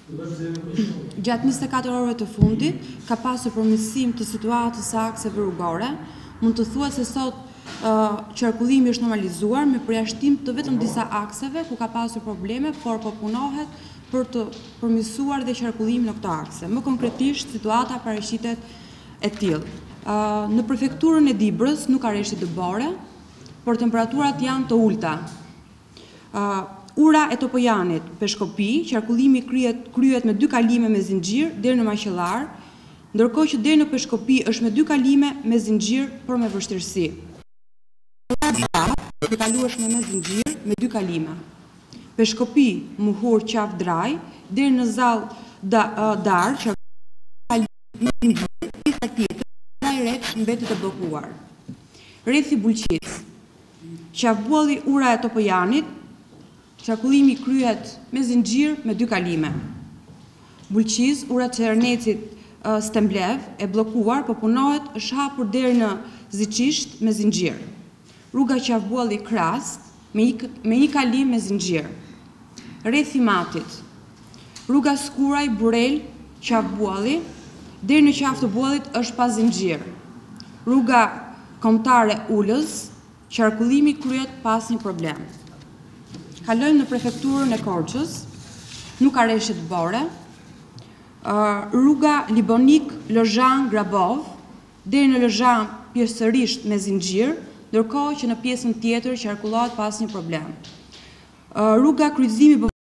Gjatë 24 orëve të fundit ka pasur përmirësim të situatës së akseve rrugore. Mund të thuhet se sot qarkullimi është normalizuar me përjashtim të vetëm disa akseve ku ka pasur probleme, por po punohet për të përmirësuar dhe qarkullimin në këto akse. Më konkretisht, situata paraqiten e tillë. Në prefekturën e Dibrës nuk ka rreshti dëbore, por temperaturat janë të ulta. Ura e Topojanit, Peshkopi, qarkullimi kryhet me 2 kalime me zinxhir deri në Maqellar, ndërkohë që deri në Peshkopi është me 2 kalime me zinxhir, por me vështirësi. Të kaluash me zinxhir me 2 kalime. Peshkopi, Muhur, Qaf, Draj, deri në Zall Dar, me zinxhir, pista tjetër, Draj Reç mbetet e bllokuar. Rrethi Bulqis, Qafbolli, ura e Topojanit, qarkullimi kryhet me zinxhir me 2 kalime. Bulqiz, ura Çernecit, Stemblev e bllokuar, po punohet, është hapur deri në Ziçisht me zinxhir. Rruga Qafbolli Krast me 1 kalim me zinxhir. Rrethi Matit, rruga Skuraj Burel Qafbolli deri në Qafë të Bollit është pa zinxhir. Rruga Kombëtare Ulës, qarkullimi kryhet pa asnjë problem. Kalojmë në prefekturën e Korçës, nuk ka rreshti dëbore. Rruga Libonik Lozhan Grabov deri në Lozhan pjesërisht me zinxhir, ndërkohë që në pjesën tjetër qarkullohet pa asnjë problem. Rruga Kryqëzimi